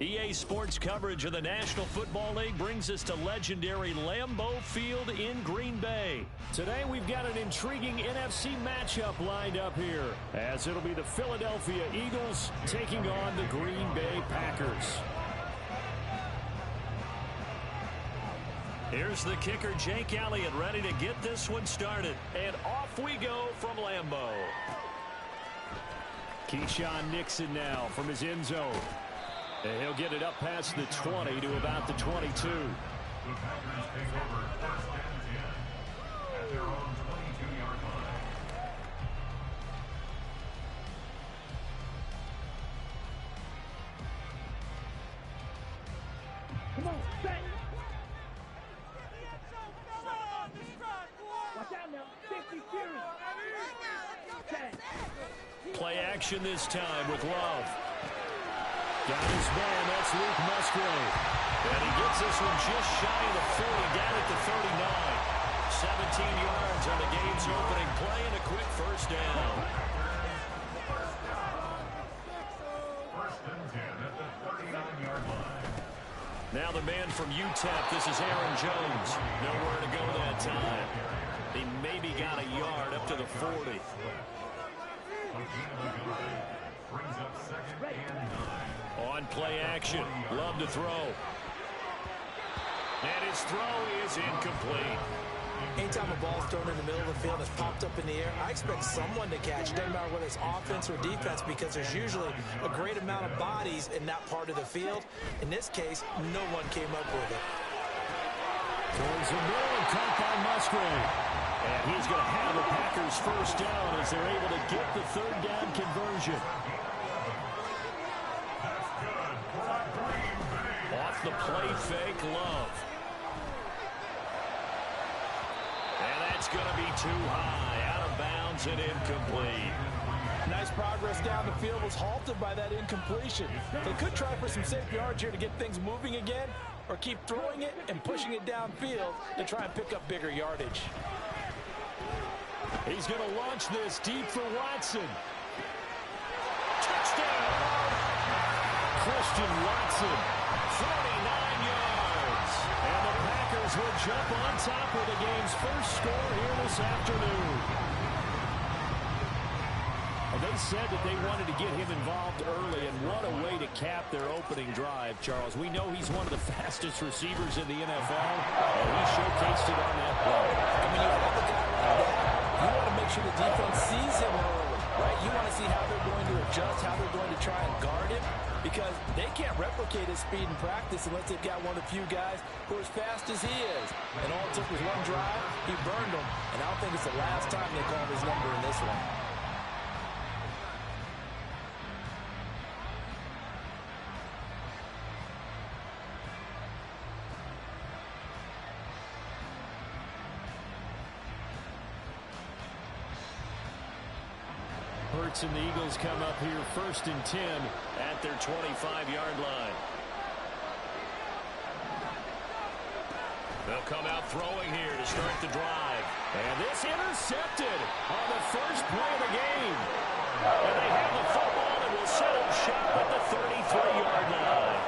EA Sports coverage of the National Football League brings us to legendary Lambeau Field in Green Bay. Today we've got an intriguing NFC matchup lined up here, as it'll be the Philadelphia Eagles taking on the Green Bay Packers. Here's the kicker, Jake Elliott, ready to get this one started. And off we go from Lambeau. Keyshawn Nixon now from his end zone. And he'll get it up past the 20 to about the 22. The Packers take over first and 10 at their own 22-yard line. Come on, bang! Watch out now, 50 series. Play action this time with Love. Got his man, that's Luke Musgrave. And he gets this one just shy of the 40, down at the 39. 17 yards on the game's opening play and a quick first down. First and 10 at the 39-yard line. Now the man from UTEP, this is Aaron Jones. Nowhere to go that time. He maybe got a yard up to the 40. Brings up second and 9. On play action, Love to throw. And his throw is incomplete. Anytime a ball's thrown in the middle of the field and it's popped up in the air, I expect someone to catch. It doesn't matter whether it's offense or defense, because there's usually a great amount of bodies in that part of the field. In this case, no one came up with it. Towards the middle and caught by Musgrave. And he's going to have the Packers first down as they're able to get the third down conversion. Off the play fake, Love. And that's going to be too high, out of bounds and incomplete. Nice progress down the field, was halted by that incompletion. They could try for some safe yards here to get things moving again, or keep throwing it and pushing it downfield to try and pick up bigger yardage. He's going to launch this deep for Watson. Touchdown! Christian Watson, 49 yards. And the Packers will jump on top of the game's first score here this afternoon. They said that they wanted to get him involved early, and what a way to cap their opening drive, Charles. We know he's one of the fastest receivers in the NFL, and he showcased it on that play. And when you have a guy like that, you want to make sure the defense sees him early, right? You want to see how they're going to adjust, how they're going to try and guard him, because they can't replicate his speed in practice unless they've got one of the few guys who are as fast as he is. And all it took was one drive, he burned them, and I don't think it's the last time they call his number in this one. Hurts and the Eagles come up here first and 10 at their 25-yard line. They'll come out throwing here to start the drive. And this intercepted on the first play of the game. And they have the football and will set up shop at the 33-yard line.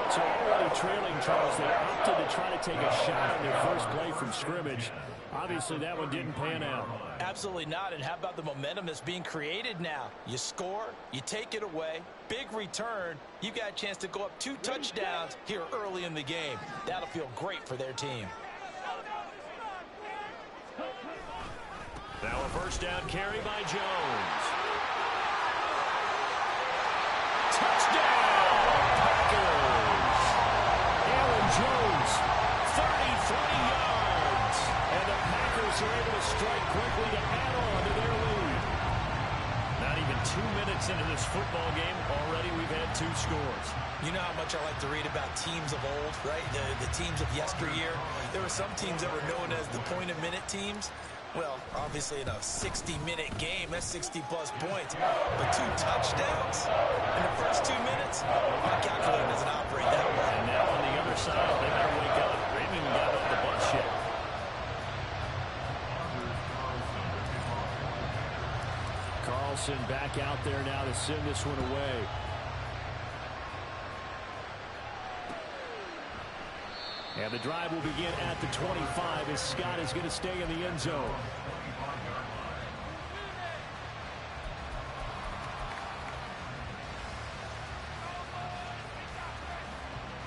So already trailing, Charles, they opted to try to take a shot on their first play from scrimmage. Obviously, that one didn't pan out. Absolutely not. And how about the momentum that's being created now? You score, you take it away, big return. You got a chance to go up 2 touchdowns here early in the game. That'll feel great for their team. Now a first down carry by Jones. Touchdown, Packers! Aaron Jones, 33 yards. And the Packers are able to strike quickly to add on to their lead. Not even 2 minutes into this football game, already we've had 2 scores. You know how much I like to read about teams of old, right? The teams of yesteryear. There were some teams that were known as the point-a-minute teams. Well, obviously in a 60-minute game, that's 60-plus points. But 2 touchdowns in the first 2 minutes? My calculator doesn't operate that way. And now on the other side, they better wake up. They haven't even got off the bus yet. Carlson back out there now to send this one away. And the drive will begin at the 25 as Scott is going to stay in the end zone.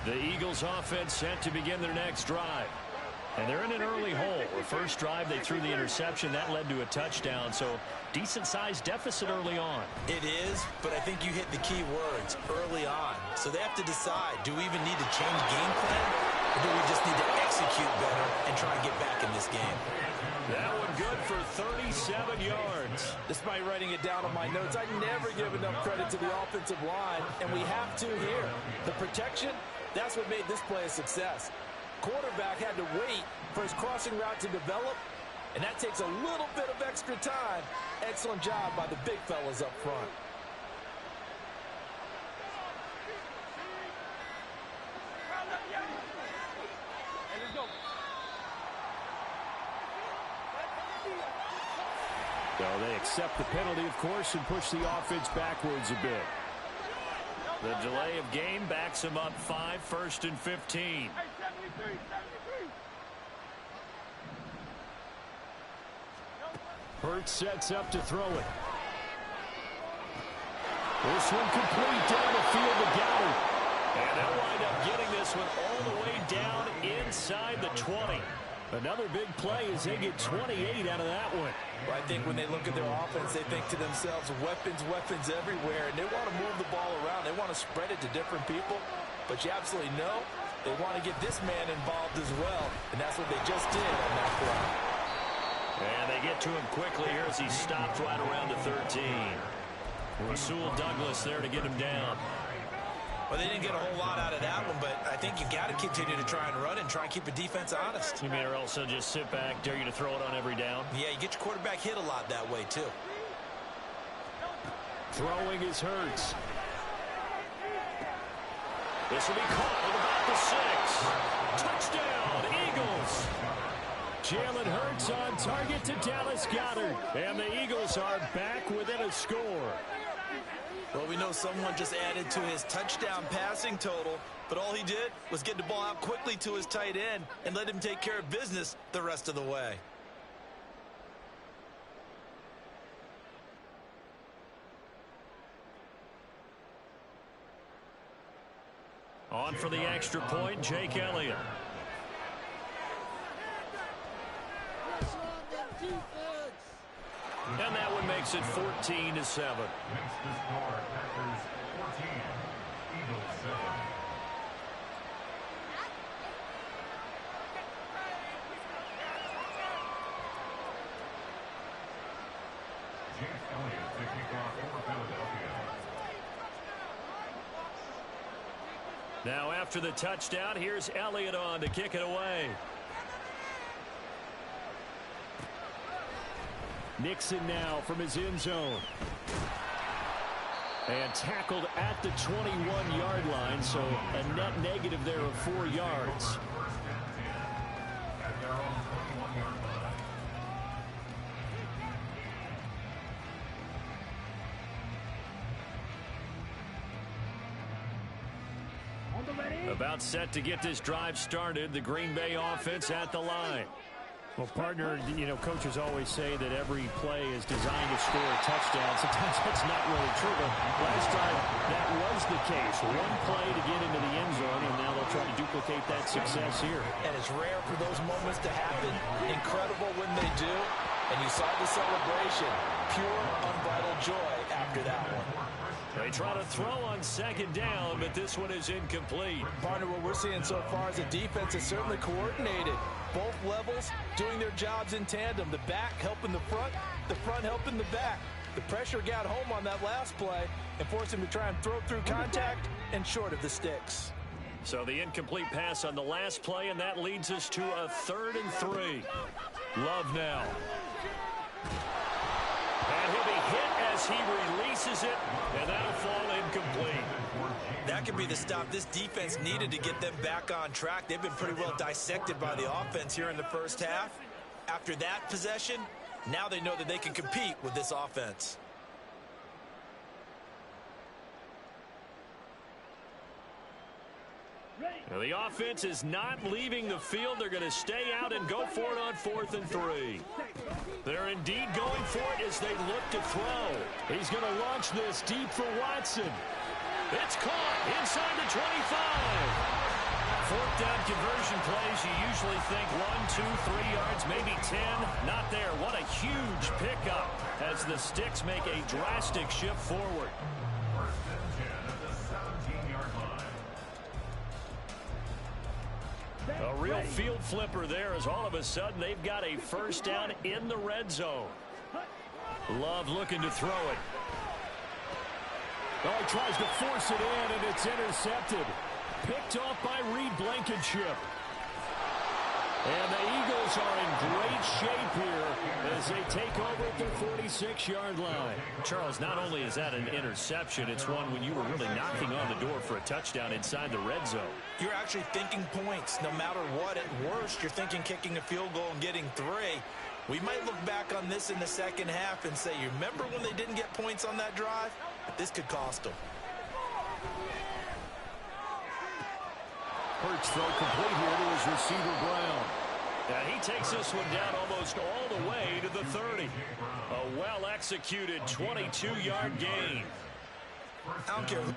The Eagles offense set to begin their next drive. And they're in an early hole. The first drive, they threw the interception. That led to a touchdown. So decent-sized deficit early on. It is, but I think you hit the key words, early on. So they have to decide, do we even need to change game plan? Or do we just need to execute better and try and get back in this game? That one good for 37 yards. Despite writing it down on my notes, I never give enough credit to the offensive line, and we have to here. The protection, that's what made this play a success. Quarterback had to wait for his crossing route to develop, and that takes a little bit of extra time. Excellent job by the big fellas up front. So they accept the penalty, of course, and push the offense backwards a bit. The delay of game backs him up 5, 1st and 15. Hurts sets up to throw it. This one complete down the field to Goddard. And they'll wind up getting this one all the way down inside the 20. Another big play as they get 28 out of that one. Well, I think when they look at their offense, they think to themselves, weapons, weapons everywhere, and they want to move the ball around. They want to spread it to different people, but you absolutely know they want to get this man involved as well, and that's what they just did on that play. And they get to him quickly here as he stopped right around the 13. Rasul Douglas there to get him down. Well, they didn't get a whole lot out of that one, but I think you've got to continue to try and run and try and keep the defense honest. You mean or also just sit back, dare you to throw it on every down? Yeah, you get your quarterback hit a lot that way, too. Throwing is Hurts. This will be caught at about the 6. Touchdown, Eagles. Jalen Hurts on target to Dallas Goedert. And the Eagles are back within a score. Well, we know someone just added to his touchdown passing total, but all he did was get the ball out quickly to his tight end and let him take care of business the rest of the way. On for the extra point, Jake Elliott. And that one makes it 14-7. Makes the score Packers 14, Eagles 7. Jake Elliott to kick off for Philadelphia. Now after the touchdown, here's Elliott on to kick it away. Nixon now from his end zone. And tackled at the 21-yard line, so a net negative there of 4 yards. First and 10 at their own 21-yard line. About set to get this drive started, the Green Bay offense at the line. Well, partner, you know, coaches always say that every play is designed to score a touchdown. Sometimes that's not really true, but last time that was the case. One play to get into the end zone, and now they'll try to duplicate that success here. And it's rare for those moments to happen. Incredible when they do. And you saw the celebration. Pure, unbridled joy after that one. They try to throw on second down, but this one is incomplete. Partner, what we're seeing so far is the defense is certainly coordinated. Both levels doing their jobs in tandem. The back helping the front helping the back. The pressure got home on that last play and forced him to try and throw through contact and short of the sticks. So the incomplete pass on the last play, and that leads us to a 3rd and 3. Love now. And he'll be hit as he releases it, and that'll fall incomplete. That could be the stop this defense needed to get them back on track. They've been pretty well dissected by the offense here in the first half. After that possession, now they know that they can compete with this offense. Well, the offense is not leaving the field. They're going to stay out and go for it on 4th and 3. They're indeed going for it as they look to throw. He's going to launch this deep for Watson. It's caught inside the 25. 4th down conversion plays, you usually think 1, 2, 3 yards, maybe 10. Not there. What a huge pickup as the Sticks make a drastic shift forward. First and 10 at the 17-yard line. A real field flipper there as all of a sudden they've got a first down in the red zone. Love looking to throw it. Oh, he tries to force it in, and it's intercepted. Picked off by Reed Blankenship. And the Eagles are in great shape here as they take over at their 46-yard line. Charles, not only is that an interception, it's one when you were really knocking on the door for a touchdown inside the red zone. You're actually thinking points. No matter what, at worst, you're thinking kicking a field goal and getting 3. We might look back on this in the second half and say, you remember when they didn't get points on that drive? This could cost them. Hurts throw complete here to his receiver Brown. And he takes this one down almost all the way to the 30. A well-executed 22-yard gain. I don't care.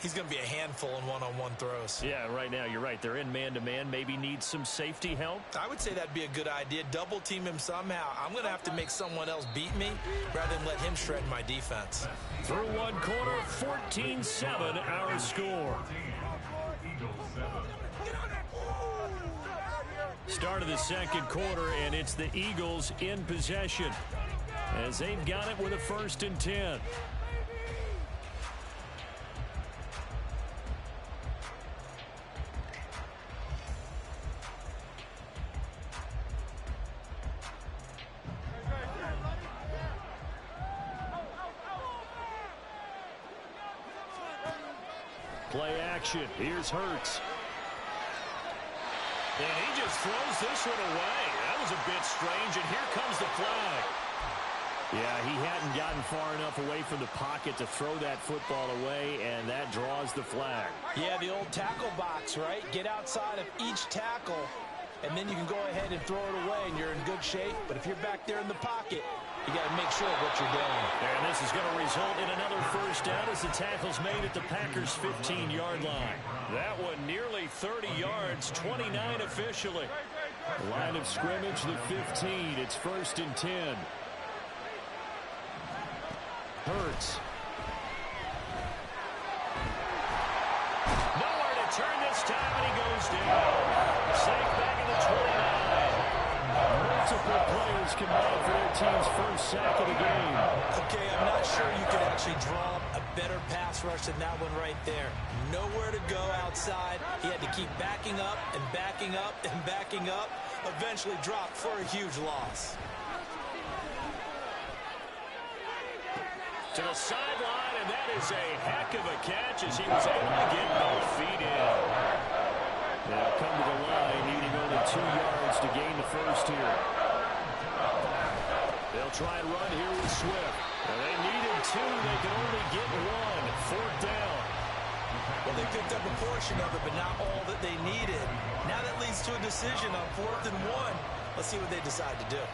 He's going to be a handful in one-on-one throws. Yeah, right now, you're right. They're in man-to-man. Maybe needs some safety help. I would say that'd be a good idea. Double team him somehow. I'm going to have to make someone else beat me rather than let him shred my defense. Through one quarter, 14-7 our score. Start of the second quarter, and it's the Eagles in possession as they've got it with a 1st and 10. Play action. Here's Hurts. And he just throws this one away. That was a bit strange, and here comes the flag. Yeah, he hadn't gotten far enough away from the pocket to throw that football away, and that draws the flag. Yeah, the old tackle box, right? Get outside of each tackle, and then you can go ahead and throw it away, and you're in good shape. But if you're back there in the pocket, you got to make sure of what you're doing. And this is going to result in another first down as the tackle's made at the Packers' 15-yard line. That one nearly 30 yards, 29 officially. Line of scrimmage, the 15. It's 1st and 10. Hurts. Nowhere to turn this time, and he goes down. Safe back in the 29. Multiple players combined for their team's first sack of the game. Okay, I'm not sure you could actually draw a better pass rush than that one right there. Nowhere to go outside. He had to keep backing up and backing up and backing up. Eventually dropped for a huge loss. To the sideline, and that is a heck of a catch as he was able to get both feet in. They'll come to the line, needing only 2 yards to gain the first here. They'll try and run here with Swift. And they needed 2. They can only get 1. 4th down. Well, they picked up a portion of it, but not all that they needed. Now that leads to a decision on 4th and 1. Let's see what they decide to do.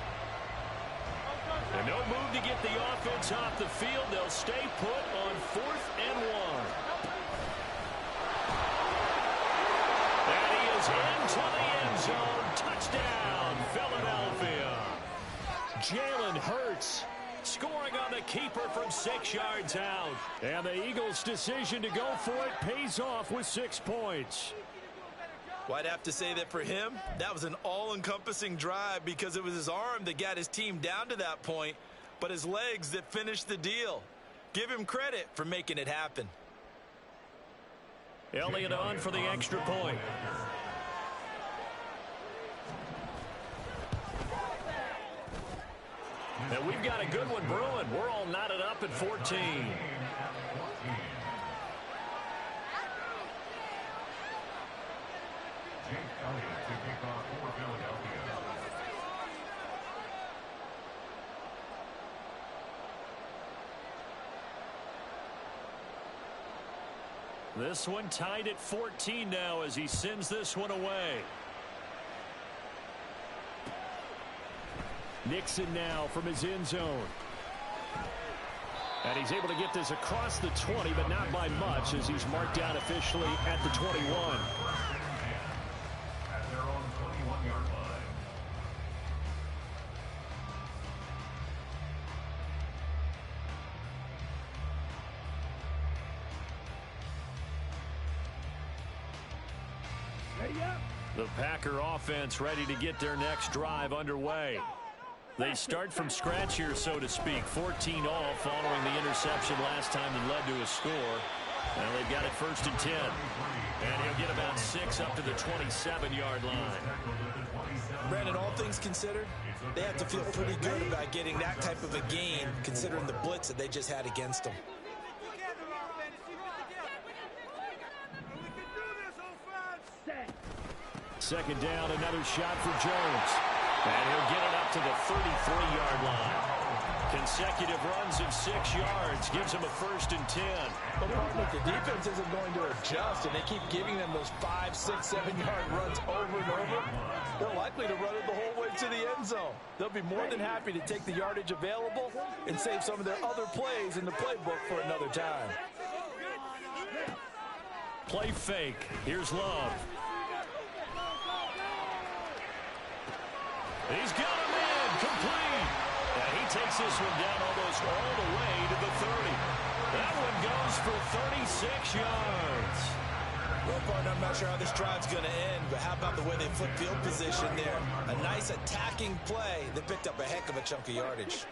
And no move to get the offense off the field. They'll stay put on 4th and 1. And he is into the end zone. Touchdown, Philadelphia. Jalen Hurts scoring on the keeper from 6 yards out. And the Eagles' decision to go for it pays off with 6 points. Well, I'd have to say that for him, that was an all-encompassing drive because it was his arm that got his team down to that point, but his legs that finished the deal. Give him credit for making it happen. Elliott on for the extra point. And we've got a good one brewing. We're all knotted up at 14. This one tied at 14 now as he sends this one away. Nixon now from his end zone. And he's able to get this across the 20, but not by much as he's marked down officially at the 21. At their own 21-yard line. The Packer offense ready to get their next drive underway. They start from scratch here, so to speak. 14 all following the interception last time that led to a score. And they've got it 1st and 10. And he'll get about 6 up to the 27-yard line. Brandon, all things considered, they have to feel pretty good about getting that type of a gain considering the blitz that they just had against them. Second down, another shot for Jones. And he'll get it up to the 33-yard line. Consecutive runs of 6 yards gives him a 1st and 10. But partner, the defense isn't going to adjust, and they keep giving them those 5, 6, 7-yard runs over and over. They're likely to run it the whole way to the end zone. They'll be more than happy to take the yardage available and save some of their other plays in the playbook for another time. Play fake. Here's Love. He's got him in, complete. And he takes this one down almost all the way to the 30. That one goes for 36 yards. Well, partner, I'm not sure how this drive's going to end, but how about the way they flip field position there? A nice attacking play that picked up a heck of a chunk of yardage.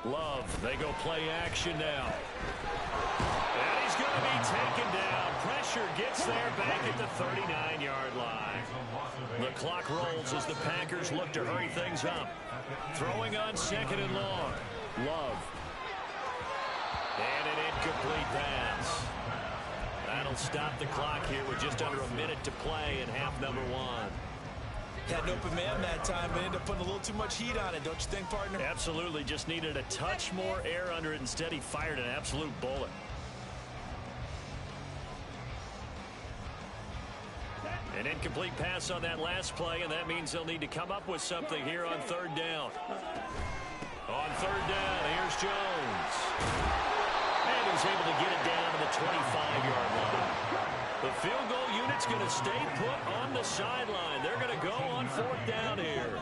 Love, they go play action now. And he's going to be taken down. Pressure gets there back at the 39-yard line. The clock rolls as the Packers look to hurry things up. Throwing on 2nd and long. Love. And an incomplete pass. That'll stop the clock here with just under a minute to play in half number 1. Had an open man that time, but ended up putting a little too much heat on it, don't you think, partner? Absolutely. Just needed a touch more air under it. Instead, he fired an absolute bullet. An incomplete pass on that last play, and that means they'll need to come up with something here on 3rd down. On 3rd down, here's Jones. And he's able to get it down to the 25-yard line. The field goal unit's going to stay put on the sideline. They're going to go on 4th down here.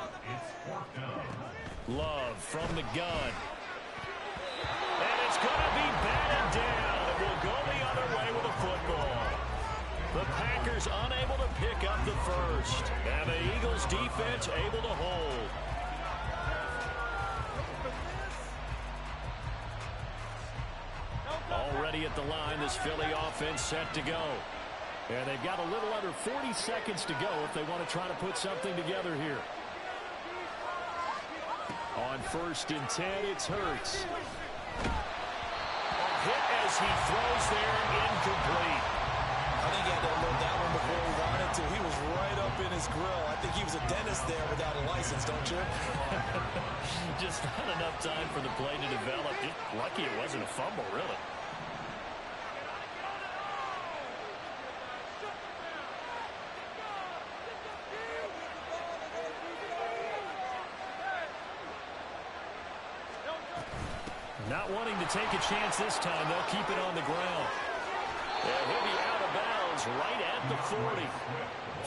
Love from the gun. And it's going to be batted down. It will go the other way with a football. The Packers unable to pick up the first. And the Eagles defense able to hold. Already at the line, this Philly offense set to go. And they've got a little under 40 seconds to go if they want to try to put something together here. On 1st and 10, it's Hurts. Hit as he throws there, incomplete. I think he had to unload that one before he wanted to. He was right up in his grill. I think he was a dentist there without a license, don't you? Just not enough time for the play to develop. Just lucky it wasn't a fumble, really. Not wanting to take a chance this time, they'll keep it on the ground. And he'll be out of bounds right at the 40.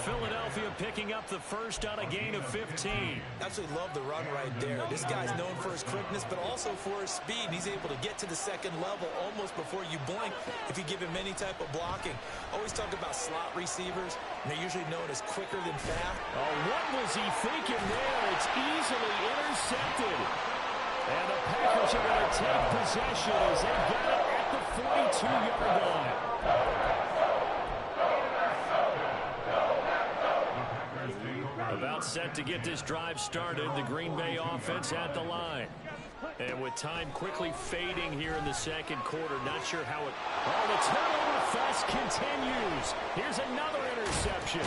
Philadelphia picking up the first on a gain of 15. Absolutely love the run right there. This guy's known for his quickness, but also for his speed. He's able to get to the 2nd level almost before you blink if you give him any type of blocking. Always talk about slot receivers, and they're usually known as quicker than fast. Oh, what was he thinking there? It's easily intercepted. And the Packers are going to take possession as they get it at the 42-yard line. The About set to get this drive started. The Green Bay offense at the line. And with time quickly fading here in the second quarter, not sure how it... Oh, the turnover fest continues. Here's another interception.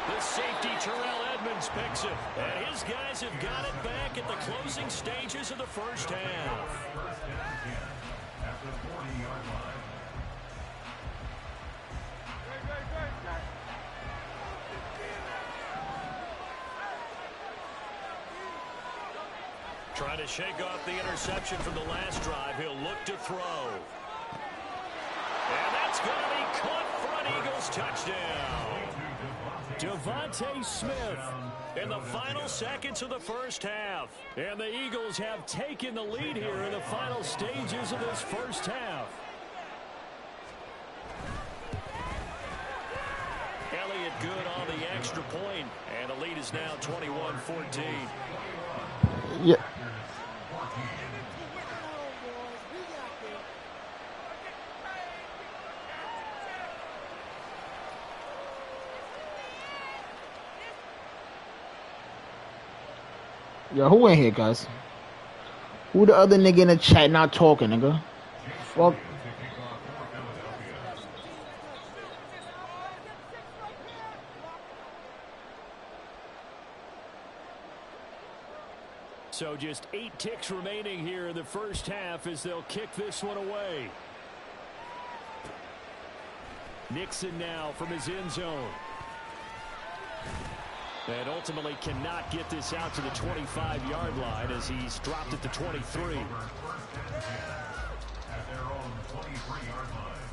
The safety, Terrell Edmonds, picks it. And his guys have got it back at the closing stages of the first half. First and 10 at the 40-yard line. Trying to shake off the interception from the last drive. He'll look to throw. And that's going to be caught for an Eagles touchdown. Devontae Smith in the final seconds of the first half. And the Eagles have taken the lead here in the final stages of this first half. Elliott good on the extra point. And the lead is now 21-14. Yeah. Yo, who in here, guys? Who the other nigga in the chat not talking, nigga? Fuck. So just 8 ticks remaining here in the first half as they'll kick this one away. Nixon now from his end zone. And ultimately cannot get this out to the 25-yard line as he's dropped at the 23. At their own 23-yard line.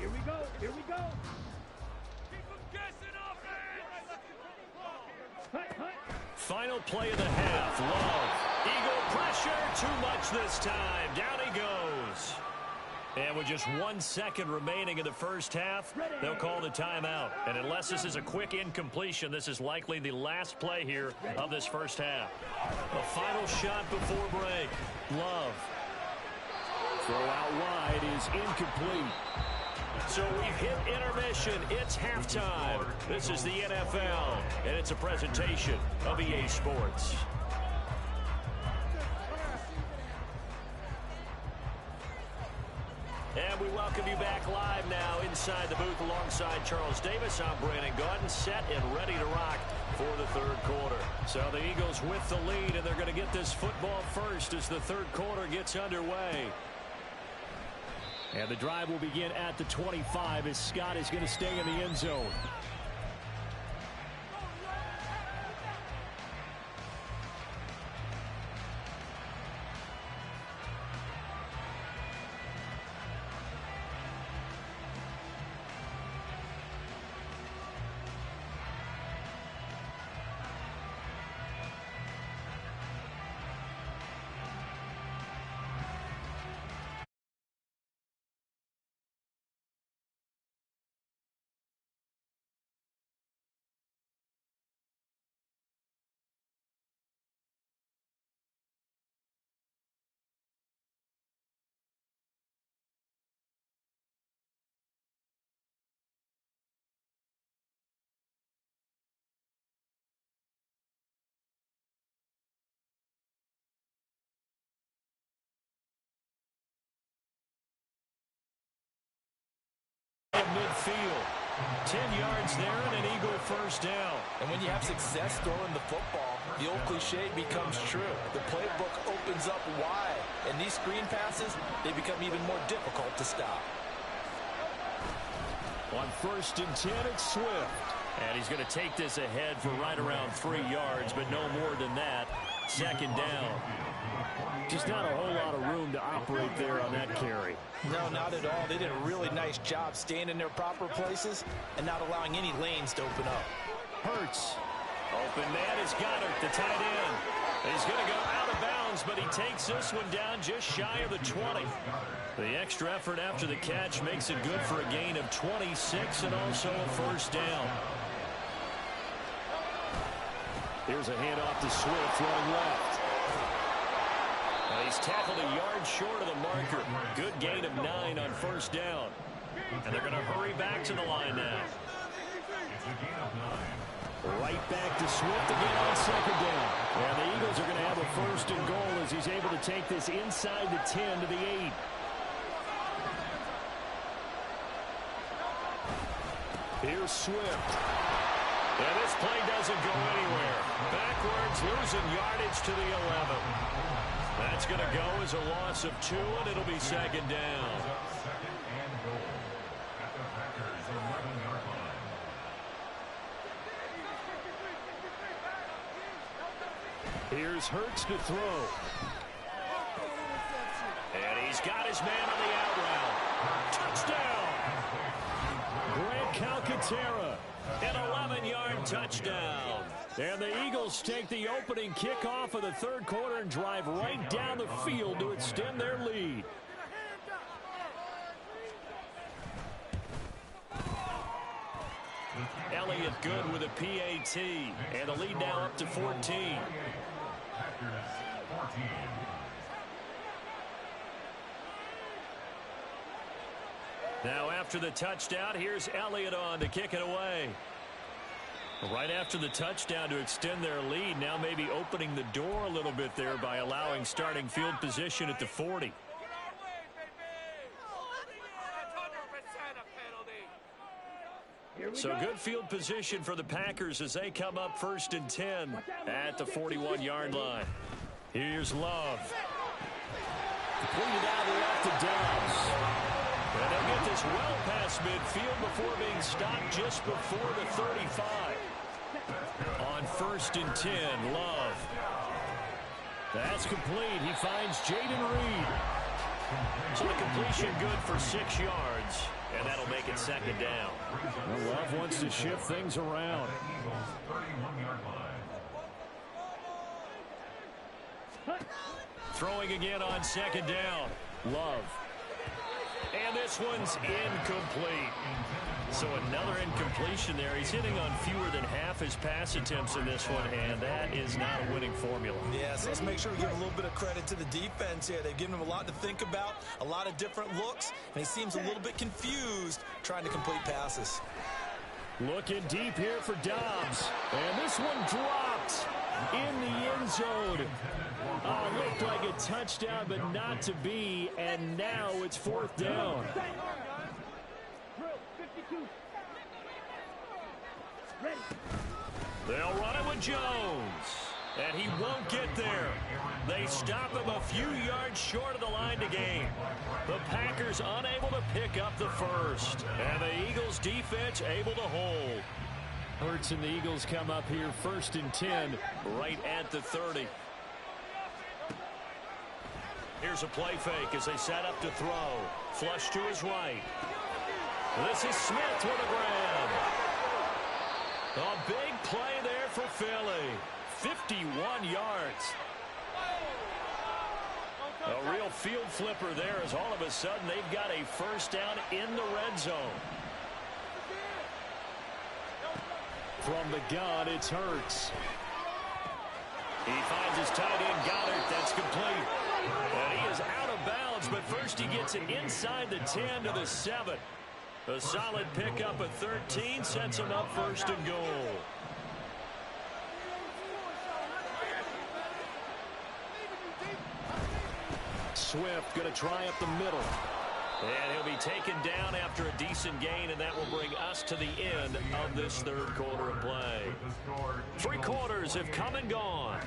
Here we go. Here we go. Final play of the half. Love. Eagle pressure. Too much this time. Down he goes. And with just 1 second remaining in the first half, they'll call the timeout. And unless this is a quick incompletion, this is likely the last play here of this first half. A final shot before break. Love. Throw out wide is incomplete. So we've hit intermission. It's halftime. This is the NFL, and it's a presentation of EA Sports. And we welcome you back live now inside the booth alongside Charles Davis. I'm Brandon Gaudin, set and ready to rock for the third quarter. So the Eagles with the lead, and they're going to get this football first as the third quarter gets underway. And the drive will begin at the 25 as Scott is going to stay in the end zone. Midfield. 10 yards there and an Eagle first down. And when you have success throwing the football, the old cliche becomes true. The playbook opens up wide, and these screen passes, they become even more difficult to stop. On 1st and 10, it's Swift. And he's going to take this ahead for right around 3 yards, but no more than that. Second down. Just not a whole lot of room to operate there on that carry. No, not at all. They did a really nice job staying in their proper places and not allowing any lanes to open up. Hurts. Open man is Goddard, the tight end. He's going to go out of bounds, but he takes this one down just shy of the 20. The extra effort after the catch makes it good for a gain of 26 and also a first down. Here's a handoff to Swift, throwing left. And he's tackled a yard short of the marker. Good gain of 9 on first down. And they're going to hurry back to the line now. a gain of 9. Right back to Swift again on second down. And the Eagles are going to have a first and goal as he's able to take this inside the 10 to the 8. Here's Swift. And this play doesn't go anywhere. Backwards, losing yardage to the 11. That's going to go as a loss of 2, and it'll be second down. Second and goal at the Packers' 11-yard line. Here's Hurts to throw. And he's got his man on the out route. Touchdown! Grant Calcaterra, an 11-yard touchdown. And the Eagles take the opening kickoff of the third quarter and drive right down the field to extend their lead. Elliott good with a PAT. And the lead now up to 14. Packers 14. Now after the touchdown, here's Elliott on to kick it away. Right after the touchdown to extend their lead, now maybe opening the door a little bit there by allowing starting field position at the 40. So good field position for the Packers as they come up first and 10 at the 41-yard line. Here's Love. Completed out of the left to Dobbs. And they'll get this well past midfield before being stopped just before the 35. On first and 10, Love. That's complete. He finds Jaden Reed. So the completion good for 6 yards. And that'll make it second down. Well, Love wants to shift things around. Eagles 31-yard line. Throwing again on second down. Love. And this one's incomplete. So another incompletion there. He's hitting on fewer than half his pass attempts in this one, and that is not a winning formula. Yeah, so let's make sure we give a little bit of credit to the defense here. They've given him a lot to think about, a lot of different looks, and he seems a little bit confused trying to complete passes. Looking deep here for Dobbs. And this one dropped in the end zone. Looked like a touchdown, but not to be. And now it's fourth down. They'll run it with Jones. And he won't get there. They stop him a few yards short of the line to gain. The Packers unable to pick up the first. And the Eagles defense able to hold. Hurts and the Eagles come up here first and 10 right at the 30. Here's a play fake as they set up to throw. Flush to his right. This is Smith with a grab. A big play there for Philly. 51 yards. A real field flipper there as all of a sudden they've got a first down in the red zone. From the gun, it's Hurts. He finds his tight end, Goddard. That's complete. And he is out of bounds, but first he gets it inside the 10 to the 7. A solid pickup at 13 sets him up first and goal. Swift going to try up the middle. And he'll be taken down after a decent gain, and that will bring us to the end of this third quarter of play. 3 quarters have come and gone.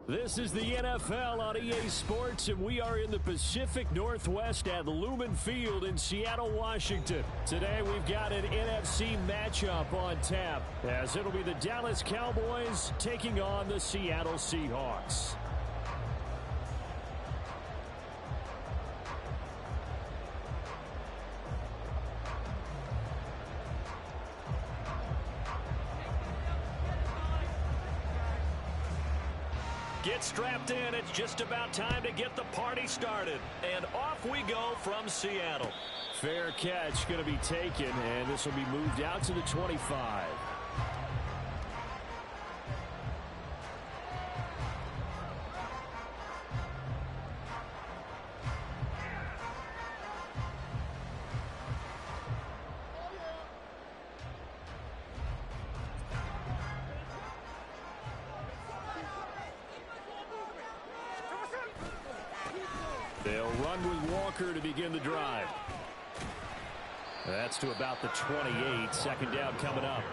This is the NFL on EA Sports, and we are in the Pacific Northwest at Lumen Field in Seattle, Washington. Today we've got an NFC matchup on tap, as it'll be the Dallas Cowboys taking on the Seattle Seahawks. Get strapped in. It's just about time to get the party started. And off we go from Seattle. Fair catch going to be taken, and this will be moved out to the 25. They'll run with Walker to begin the drive. That's to about the 28. Second down coming up.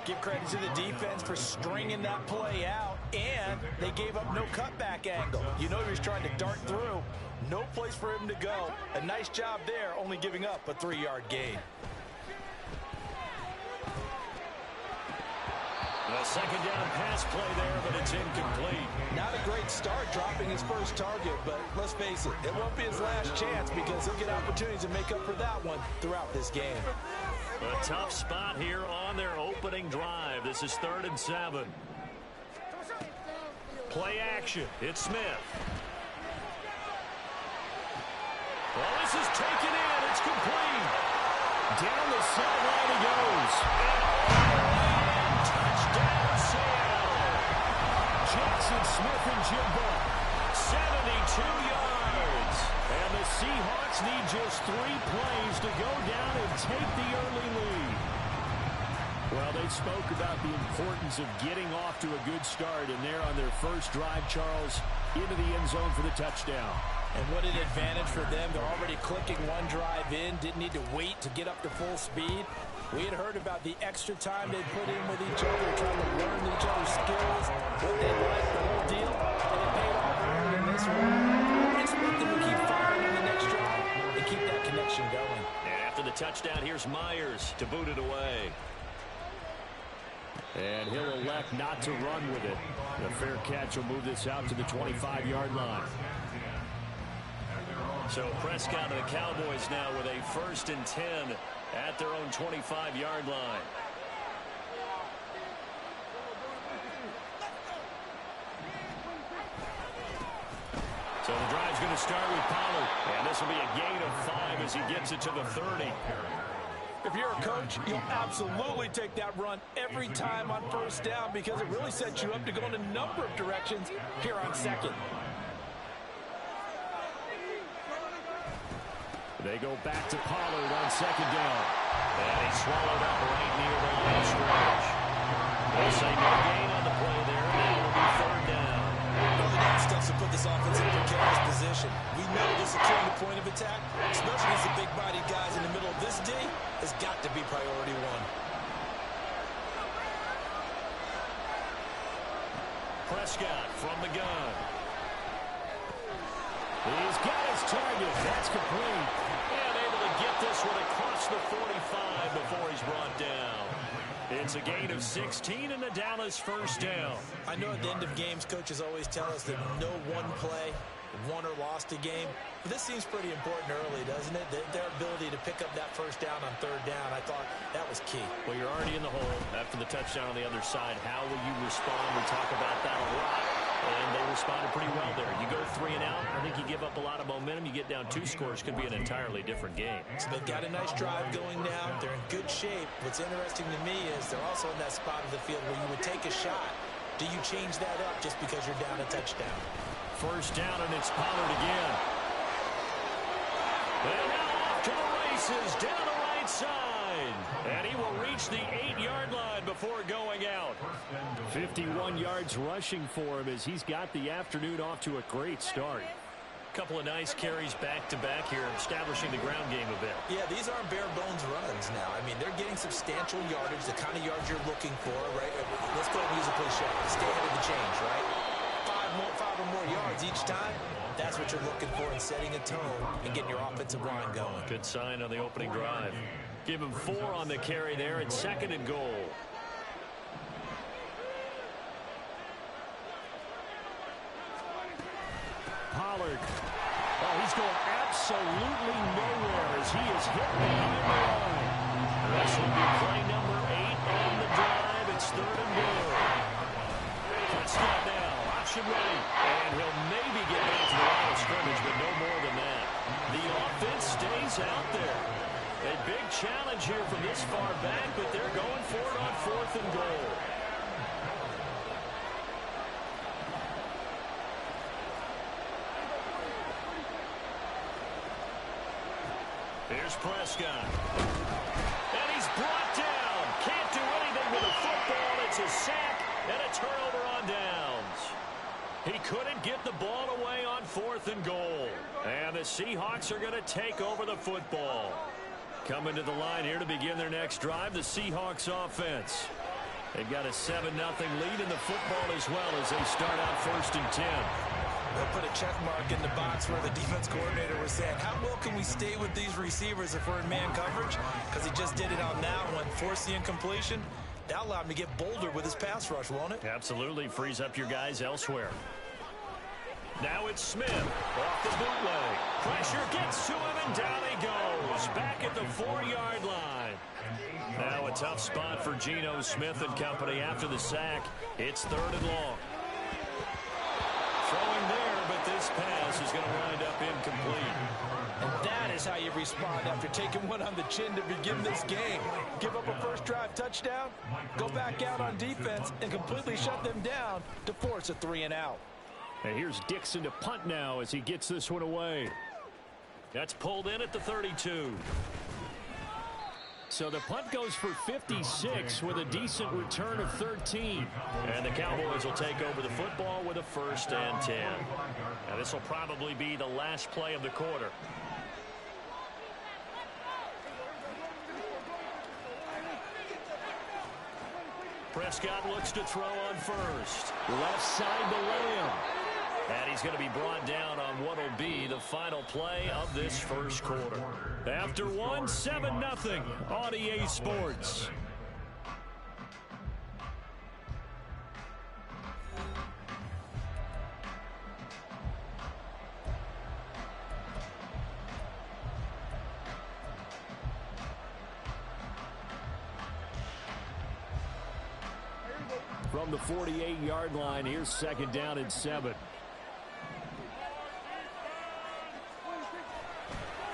Give credit to the defense for stringing that play out, and they gave up no cutback angle. You know he was trying to dart through. No place for him to go. A nice job there, only giving up a 3-yard gain. A second down pass play there, but it's incomplete. Not a great start dropping his first target, but let's face it, it won't be his last chance because he'll get opportunities to make up for that one throughout this game. A tough spot here on their opening drive. This is 3rd and 7. Play action. It's Smith. Well, this is taken in. It's complete. Down the sideline he goes. And touchdown, Seattle. Jackson Smith and Jimbo. 72 yards. And the Seahawks need just 3 plays to go down and take the early lead. Well, they spoke about the importance of getting off to a good start, and they're on their first drive, Charles, into the end zone for the touchdown. And what an advantage for them. They're already clicking one drive in, didn't need to wait to get up to full speed. We had heard about the extra time they put in with each other, trying to learn each other's skills, what they like, the whole deal, and it paid off early in this one. Expect them to keep firing on the next drive and keep that connection going. And after the touchdown, here's Myers to boot it away. And he'll elect not to run with it. The fair catch will move this out to the 25-yard line. So Prescott and the Cowboys now with a 1st and 10 at their own 25-yard line. So the drive's going to start with Pollard. And this will be a gain of 5 as he gets it to the 30. If you're a coach, you'll absolutely take that run every time on 1st down because it really sets you up to go in a number of directions here on 2nd. They go back to Pollard on 2nd down. And he's swallowed up right near the line stretch. They'll say no gain on the play there. Now it will be 3rd down. Early down stuff to put this offense in a precarious position. We know this securing the point of attack, especially against the big-bodied guys in the middle of this D, has got to be priority 1. Prescott from the gun. He's got his target. That's complete. And able to get this one across the 45 before he's brought down. It's a gain of 16 and the Dallas 1st down. I know at the end of games, coaches always tell us that no one play won or lost a game. But this seems pretty important early, doesn't it? Their ability to pick up that 1st down on 3rd down, I thought that was key. Well, you're already in the hole after the touchdown on the other side. How will you respond? We talk about that a lot. And they responded pretty well there. You go 3 and out, I think you give up a lot of momentum. You get down 2 scores, could be an entirely different game. So they've got a nice drive going now. They're in good shape. What's interesting to me is they're also in that spot of the field where you would take a shot. Do you change that up just because you're down a touchdown? 1st down, and it's Pollard again. And now off to the races, down the right side. And he will reach the 8-yard line before going out. 51 yards rushing for him as he's got the afternoon off to a great start. Couple of nice carries back-to-back here, establishing the ground game a bit. Yeah, these aren't bare-bones runs now. I mean, they're getting substantial yardage, the kind of yards you're looking for, right? Let's go and use a cliche. Stay ahead of the change, right? five or more yards each time, that's what you're looking for in setting a tone and getting your offensive line going. Good sign on the opening drive. Give him 4 on the carry there. It's 2nd and goal. Pollard. Oh, he's going absolutely nowhere as he is hit behind the line. This will be play number 8 on the drive. It's 3rd and goal. Prescott now, option right. And he'll maybe get back to the line of scrimmage, but no more than that. The offense stays out there. A big challenge here from this far back, but they're going for it on 4th and goal. Here's Prescott. And he's brought down. Can't do anything with a football. It's a sack and a turnover on downs. He couldn't get the ball away on 4th and goal. And the Seahawks are going to take over the football. Coming to the line here to begin their next drive, the Seahawks offense. They've got a 7-0 lead in the football as well as they start out 1st and 10. They'll put a check mark in the box where the defense coordinator was saying, how well can we stay with these receivers if we're in man coverage? Because he just did it on that one, forced the incompletion. That allowed him to get bolder with his pass rush, won't it? Absolutely. Frees up your guys elsewhere. Now it's Smith off the bootleg. Pressure gets to him, and down he goes. Back at the 4-yard line. Now a tough spot for Geno Smith and company after the sack. It's 3rd and long. Throwing there, but this pass is going to wind up incomplete. And that is how you respond after taking one on the chin to begin this game. Give up a first drive touchdown, go back out on defense, and completely shut them down to force a 3-and-out. And here's Dixon to punt now as he gets this one away. That's pulled in at the 32. So the punt goes for 56 with a decent return of 13. And the Cowboys will take over the football with a 1st and 10. Now this will probably be the last play of the quarter. Prescott looks to throw on 1st. Left side to Lamb. And he's going to be brought down on what will be the final play of this 1st quarter. After 7-0 on EA Sports. From the 48-yard line, here's 2nd down and 7.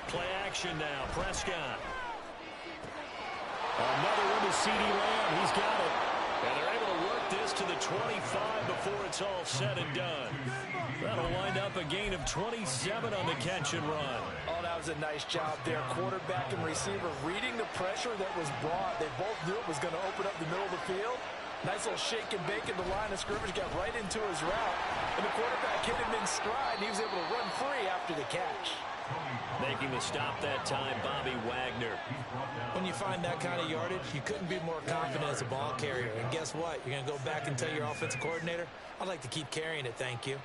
Play action now. Prescott. Another one to CeeDee Lamb. He's got it. And they're able to work this to the 25 before it's all said and done. That'll wind up a gain of 27 on the catch and run. Oh, that was a nice job there. Quarterback and receiver reading the pressure that was brought. They both knew it was going to open up the middle of the field. Nice little shake and bake in the line of scrimmage. Got right into his route. And the quarterback hit him in stride. And he was able to run free after the catch. Making the stop that time, Bobby Wagner. When you find that kind of yardage, you couldn't be more confident as a ball carrier. And guess what? You're going to go back and tell your offensive coordinator, I'd like to keep carrying it, thank you.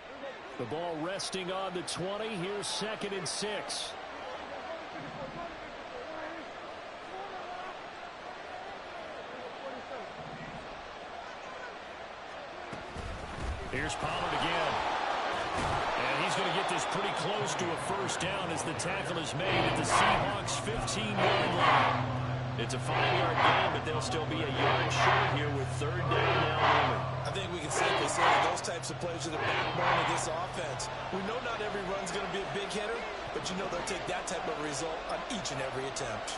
The ball resting on the 20. Here's 2nd and 6. Here's Pollard again. And he's going to get this pretty close to a 1st down as the tackle is made at the Seahawks' 15-yard line. It's a 5-yard gain, but they'll still be a yard short here with 3rd down now looming. I think we can safely say that those types of plays are the backbone of this offense. We know not every run's going to be a big hitter, but you know they'll take that type of result on each and every attempt.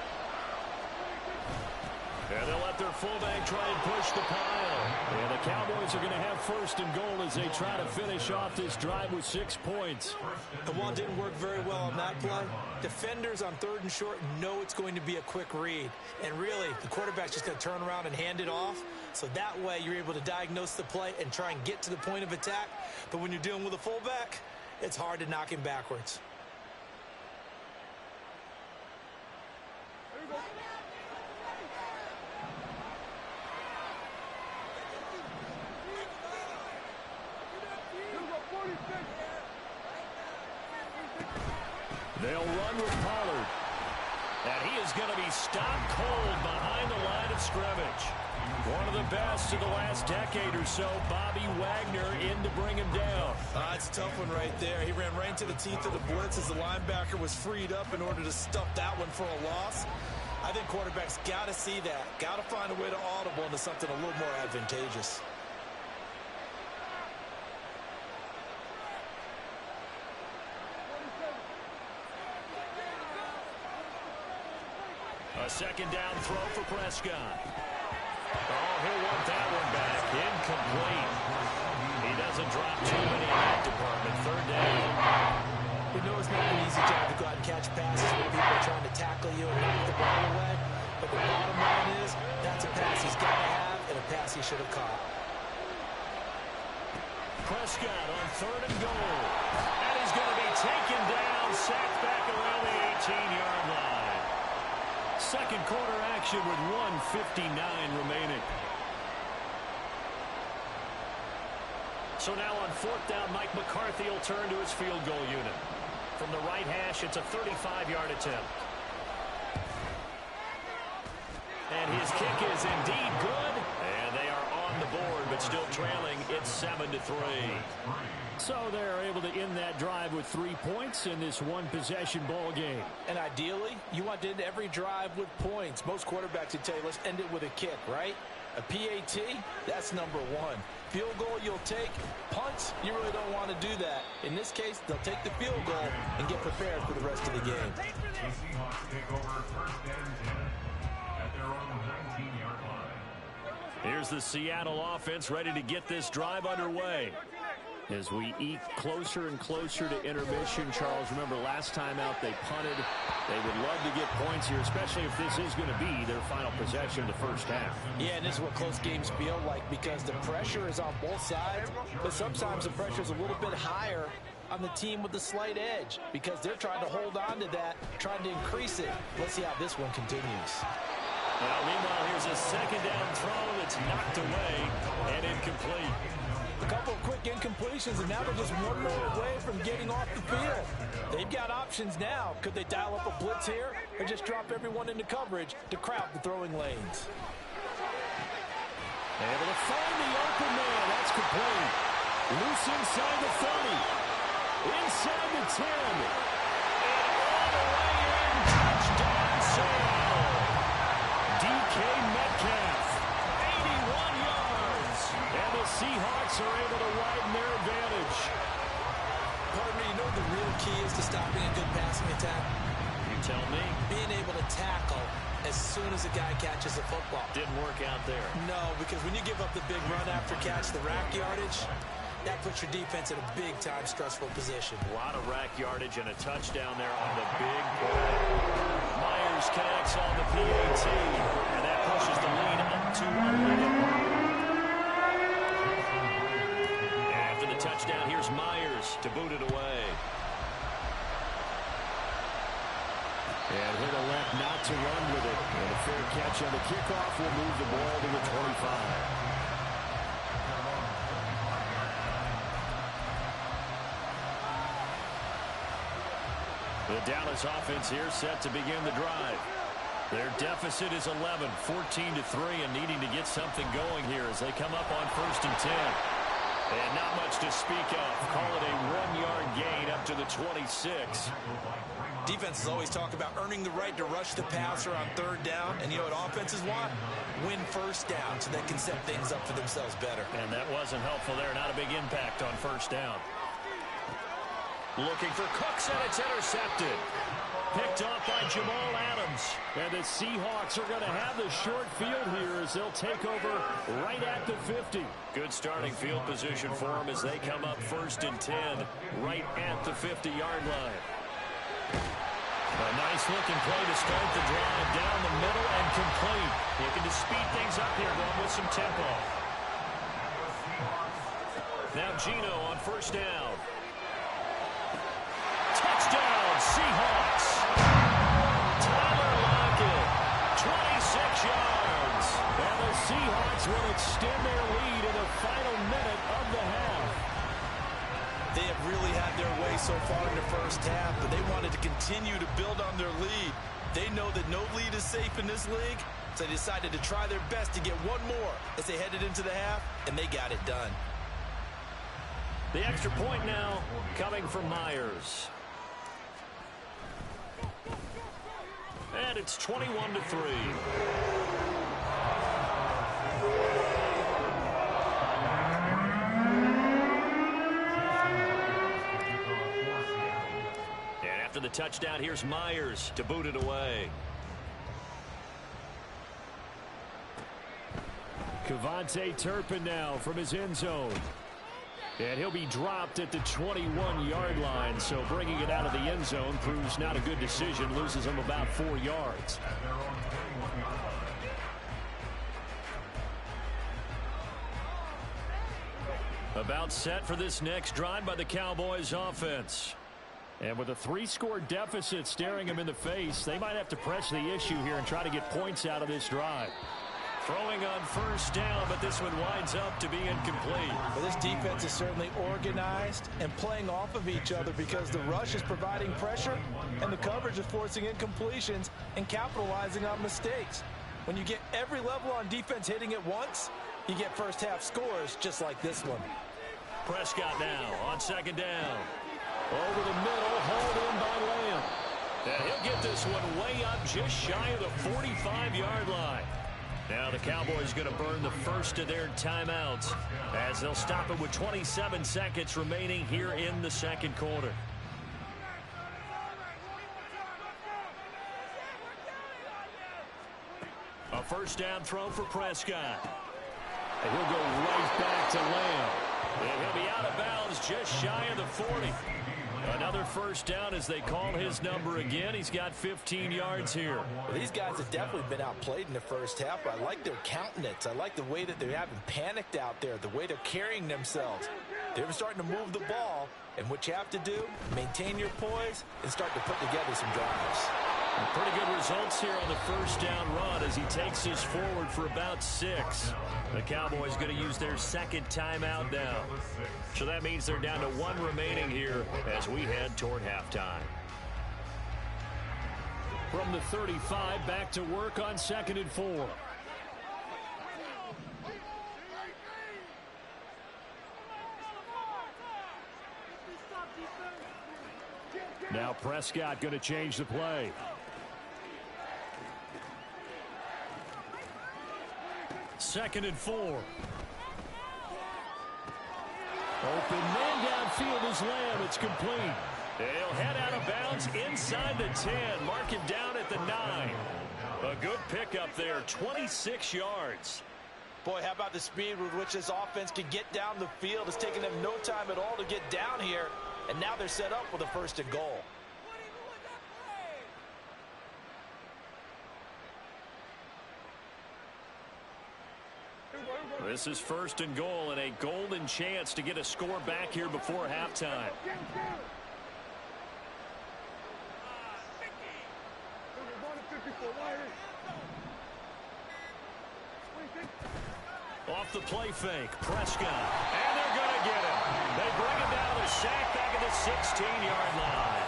And they'll let their fullback try and push the pile. And the Cowboys are going to have 1st and goal as they try to finish off this drive with 6 points. And while it didn't work very well on that play, defenders on 3rd and short know it's going to be a quick read. And really, the quarterback's just going to turn around and hand it off. So that way, you're able to diagnose the play and try and get to the point of attack. But when you're dealing with a fullback, it's hard to knock him backwards. Pollard. And he is going to be stopped cold behind the line of scrimmage. One of the best of the last decade or so, Bobby Wagner in to bring him down. It's a tough one right there. He ran right into the teeth of the blitz as the linebacker was freed up in order to stuff that one for a loss. I think quarterbacks got to see that. Got to find a way to audible into something a little more advantageous. A second down throw for Prescott. Oh, he'll want that one back. Incomplete. He doesn't drop too many in that department. Third down. We know it's not an easy job to go out and catch passes when people are trying to tackle you and knock the ball away. But the bottom line is, that's a pass he's got to have and a pass he should have caught. Prescott on third and goal. And he's going to be taken down, sacked back around the 18-yard line. Second quarter action with 1:59 remaining. So now on fourth down, Mike McCarthy will turn to his field goal unit. From the right hash, it's a 35-yard attempt. And his kick is indeed good. And they are on the board, but still trailing. It's 7-3. So they're able to end that drive with 3 points in this one-possession ball game. And ideally, you want to end every drive with points. Most quarterbacks would tell you, let's end it with a kick, right? A PAT, that's number one. Field goal you'll take. Punts, you really don't want to do that. In this case, they'll take the field goal and get prepared for the rest of the game. The Seahawks take over first and 10 at their own 19-yard line. Here's the Seattle offense ready to get this drive underway. As we eke closer and closer to intermission, Charles, remember last time out they punted. They would love to get points here, especially if this is going to be their final possession of the first half. Yeah, and this is what close games feel like because the pressure is on both sides, but sometimes the pressure is a little bit higher on the team with the slight edge because they're trying to hold on to that, trying to increase it. Let's see how this one continues. Well, meanwhile, here's a second down throw that's knocked away and incomplete. A couple of quick incompletions, and now they're just one more away from getting off the field. They've got options now. Could they dial up a blitz here or just drop everyone into coverage to crowd the throwing lanes? Able to find the open man. That's complete. Loose inside the 30. Inside the 10. And all the way in. Touchdown, Seattle. DK Metcalf. 81 yards. And the Seahawks are able to widen their advantage. Partner, you know the real key is to stopping a good passing attack? You tell me. Being able to tackle as soon as a guy catches a football. Didn't work out there. No, because when you give up the big run after catch, the rack yardage, that puts your defense in a big-time stressful position. A lot of rack yardage and a touchdown there on the big play. Myers connects on the PAT, and that pushes the lead up to 11. After the touchdown, here's Myers to boot it away. And hit a left not to run with it. And a fair catch on the kickoff will move the ball to the 25. The Dallas offense here set to begin the drive. Their deficit is 11, 14-3, and needing to get something going here as they come up on 1st and 10. And not much to speak of. Call it a 1-yard gain up to the 26. Defenses always talk about earning the right to rush the passer on 3rd down. And you know what offenses want? Win 1st down so they can set things up for themselves better. And that wasn't helpful there. Not a big impact on 1st down. Looking for Cooks, and it's intercepted. Picked off by Jamal Adams. And the Seahawks are going to have the short field here as they'll take over right at the 50. Good starting field position for them as they come up 1st and 10 right at the 50-yard line. A nice looking play to start the drive down the middle and complete. Looking to speed things up here, going with some tempo. Now Gino on 1st down. Touchdown, Seahawks. Tyler Lockett, 26 yards. And the Seahawks will extend their lead in the final minute of the half. They have really had their way so far in the first half, but they wanted to continue to build on their lead. They know that no lead is safe in this league, so they decided to try their best to get one more as they headed into the half, and they got it done. The extra point now coming from Myers. And it's 21-3. After the touchdown, here's Myers to boot it away. Kevontae Turpin now from his end zone. And he'll be dropped at the 21-yard line, so bringing it out of the end zone proves not a good decision, loses him about 4 yards. About set for this next drive by the Cowboys offense. And with a 3-score deficit staring them in the face, they might have to press the issue here and try to get points out of this drive. Throwing on first down, but this one winds up to be incomplete. Well, this defense is certainly organized and playing off of each other because the rush is providing pressure and the coverage is forcing incompletions and capitalizing on mistakes. When you get every level on defense hitting at once, you get first half scores just like this one. Prescott now on second down. Over the middle, hauled in by Lamb. And he'll get this one way up just shy of the 45-yard line. Now the Cowboys going to burn the first of their timeouts as they'll stop it with 27 seconds remaining here in the second quarter. A first down throw for Prescott. And he'll go right back to Lamb. And he'll be out of bounds just shy of the 40. Another first down as they call his number again. He's got 15 yards here. Well, these guys have definitely been outplayed in the first half. I like their countenance. I like the way that they haven't panicked out there, the way they're carrying themselves. They're starting to move the ball, and what you have to do, maintain your poise and start to put together some drives. And pretty good results here on the first down run as he takes us forward for about 6. The Cowboys going to use their second timeout now. So that means they're down to 1 remaining here as we head toward halftime. From the 35, back to work on 2nd and 4. Now Prescott going to change the play. Second and 4. Open man downfield is Lamb. It's complete. He'll head out of bounds inside the 10. Mark him down at the 9. A good pickup there, 26 yards. Boy, how about the speed with which this offense can get down the field? It's taken them no time at all to get down here, and now they're set up with a 1st and goal. This is 1st and goal and a golden chance to get a score back here before halftime. Off the play fake, Prescott. And they're going to get him. They bring him down with a sack back at the 16-yard line.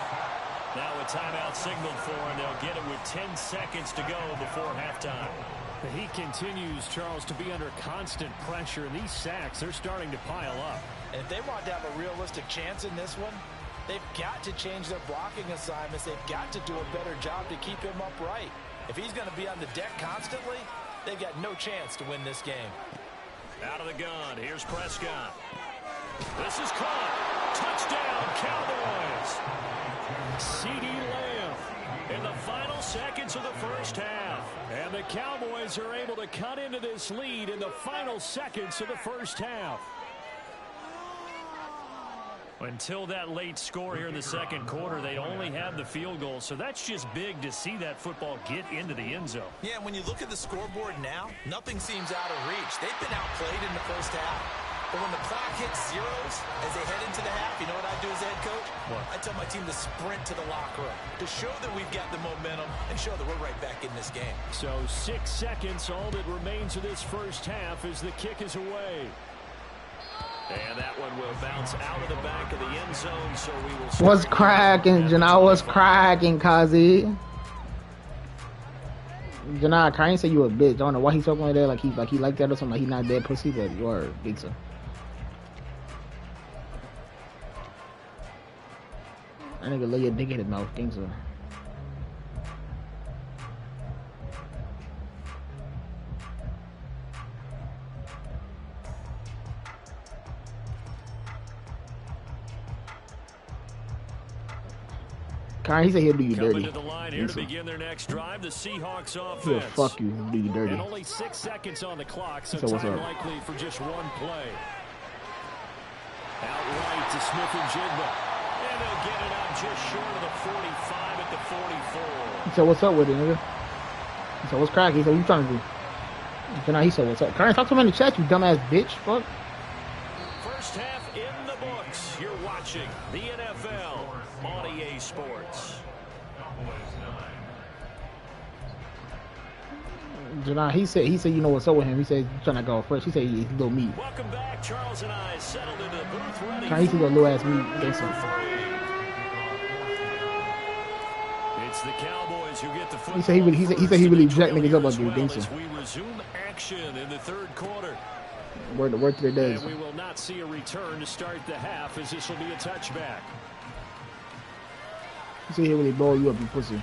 Now a timeout signaled for, and they'll get it with 10 seconds to go before halftime. He continues, Charles, to be under constant pressure, and these sacks, they're starting to pile up. And if they want to have a realistic chance in this one, they've got to change their blocking assignments. They've got to do a better job to keep him upright. If he's going to be on the deck constantly, they've got no chance to win this game. Out of the gun, here's Prescott. This is caught. Touchdown, Cowboys. CeeDee Lamb in the final seconds of the first half. And the Cowboys are able to cut into this lead in the final seconds of the first half. Until that late score here in the second quarter, they only had the field goal, so that's just big to see that football get into the end zone. Yeah, when you look at the scoreboard now, nothing seems out of reach. They've been outplayed in the first half. But when the clock hits zeros as they head into the half, you know what I do as head coach? What? I tell my team to sprint to the locker room to show that we've got the momentum and show that we're right back in this game. So 6 seconds, all that remains of this first half as the kick is away. And that one will bounce out of the back of the end zone, so we will... What's cracking, Janai? What's cracking, Kazi? Janai, I ain't say you a bitch. I don't know why he's talking like that, like he like that or something, like he not dead pussy, but you are a big son. That nigga lay your dick in his mouth, think so. He said he'll do you dirty. To the line here to begin their next drive, the Seahawks offense. He'll fuck you, do you dirty. And only 6 seconds on the clock, so what's time up? likely for just one play. Outright to Smith and Jigba. And they'll get it up just short of the 45 at the 44. He said, what's up with it, nigga? He said, what's cracking? He said, what you trying to do? He said, what's up? Can I talk to him in the chat, you dumbass bitch? Fuck. First half in the books. You're watching the NFL on EA Sports. Janai, he said, you know what's up with him. He said, he's trying to go first. He said, he's little meat. Welcome back. Charles and I settled into the booth ready. He said, little ass meat. It's the Cowboys who get the football. He said he really jacked niggas up like you, think so. As we resume action in the third quarter. Word to their days. And we will not see a return to start the half, as this will be a touchback. He said he really blow you up, you pussy.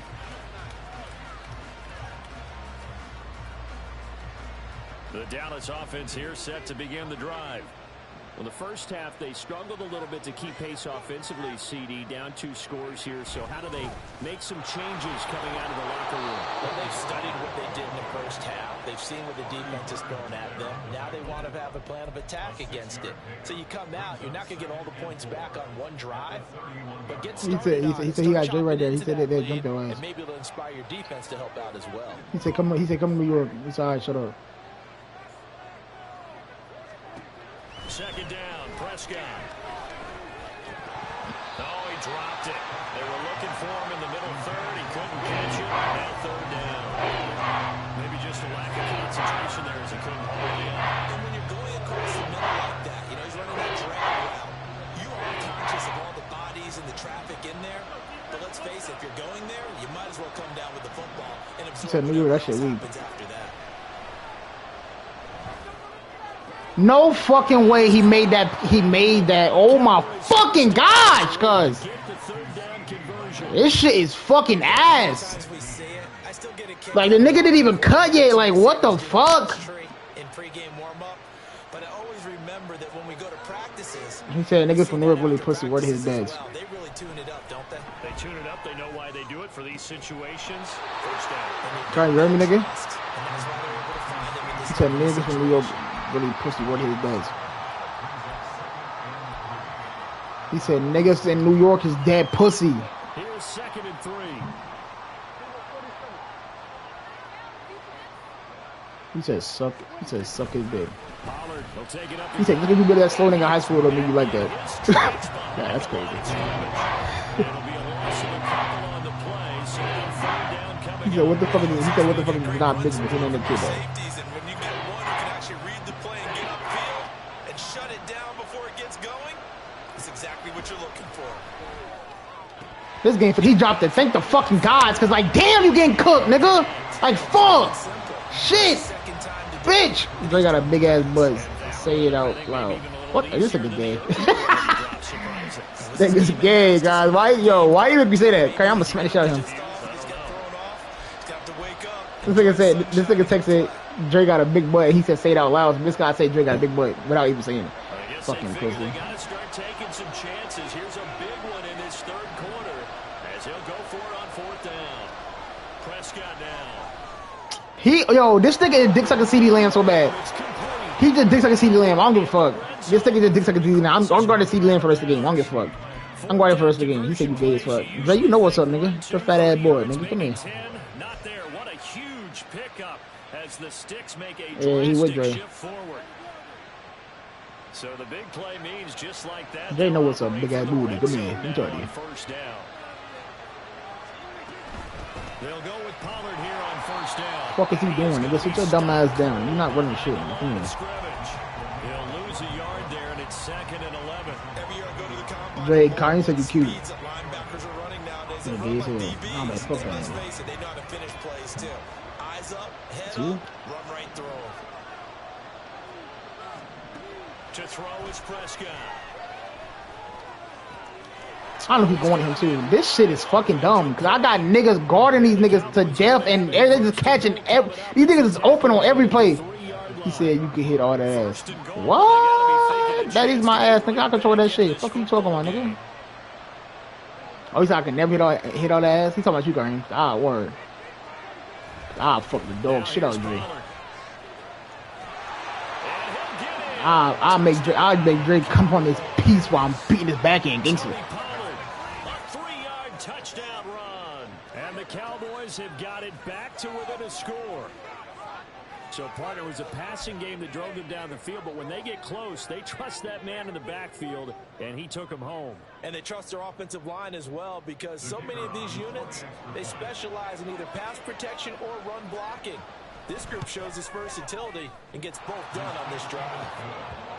The Dallas offense here set to begin the drive. Well, the first half, they struggled a little bit to keep pace offensively, CD, down 2 scores here. So how do they make some changes coming out of the locker room? Well, they've studied what they did in the first half. They've seen what the defense is throwing at them. Now they want to have a plan of attack against it. So you come out, you're not going to get all the points back on one drive, but get started. He said he got Jay right there. He said they'll jump their ass. And maybe it'll inspire your defense to help out as well. He said come to New York. It's all right, shut up. Second down, Prescott. Oh, he dropped it. They were looking for him in the middle third. He couldn't catch it. Now third down. Maybe just a lack of concentration there as he couldn't hold it up. And when you're going across the middle like that, you know, he's running that drag route, you are conscious of all the bodies and the traffic in there. But let's face it, if you're going there, you might as well come down with the football and absorb whatever happens after that. No fucking way he made that. Oh my fucking gosh, cuz. This shit is fucking ass. Like, the nigga didn't even cut yet. Like, what the fuck? In pregame warm-up, but I always remember that when we go to practices, he said niggas from New York really pussy. Where to his beds? They really tune it up, don't they? They tune it up. They know why they do it for these situations. First down. Try to hear me, nigga? He said niggas from New York really pussy. What his beds? He said niggas in New York is dead pussy. Here's 2nd and 3. He said suck his dick. Pollard will take it up. He said nigga, you better that slow nigga high school don't make you like that. Yeah, that's crazy. It'll be a loss of a couple on the play, so third down coming. He said what the fuck is not business between the kid though. This game, he dropped it. Thank the fucking gods, cause like, damn, you getting cooked, nigga. Like, fuck, shit, bitch. Dre got a big ass butt. Say it out loud. What? This nigga gay. This nigga's gay, guys. Why you make me say that? Okay, I'ma smash out him. This nigga texted Dre got a big butt. He said say it out loud. This guy said Dre got a big butt without even saying it. Fucking pussy. They gotta start taking some chances. Here's a big one in this third quarter as he'll go for it on 4th down. Prescott now. This nigga dick sucking CD Lamb so bad. He just dick sucking CD Lamb. I don't give a fuck. This nigga just dick sucking CD Lamb. I'm guarding CD Lamb for the rest of the game. I don't give a fuck. I'm guarding for the rest of the game. He said you gay as fuck. Dre, you know what's up, nigga. It's your fat ass boy, nigga. Come here. Not there. What a huge pickup as the Sticks make a drastic shift forward. So the big play means just like that. They know what's up, big ass booty. Come here. I'm telling you. First down. They'll go with Pollard here on 1st down. What the fuck is he doing, nigga? Sit your dumb ass down. You're not running shit. Come here. He'll lose a yard there, and it's 2nd Dre, Kanye said you cute. Speeds that linebackers are running nowadays. Yeah, They run these like here. Oh, man, DBs. fuck And let's that. face it, they know how to finish plays too. Eyes up, head See? up, run right through them. To throw is Prescott. I don't know if he's going to him too. This shit is fucking dumb. Because I got niggas guarding these niggas to death and they're just catching these niggas is open on every play. He said you can hit all that ass. What? That is my ass, nigga. I control that shit. Fuck you talking about, nigga? Oh, he said I can never hit all that ass? He talking about you, Green. Ah, word. Ah, fuck the dog shit out of you. I'll make Drake come on this piece while I'm beating his back end, gangster. A 3-yard touchdown run. And the Cowboys have got it back to within a score. So, partner, it was a passing game that drove them down the field, but when they get close, they trust that man in the backfield, and he took them home. And they trust their offensive line as well because so many of these units, they specialize in either pass protection or run blocking. This group shows its versatility and gets both done on this drive.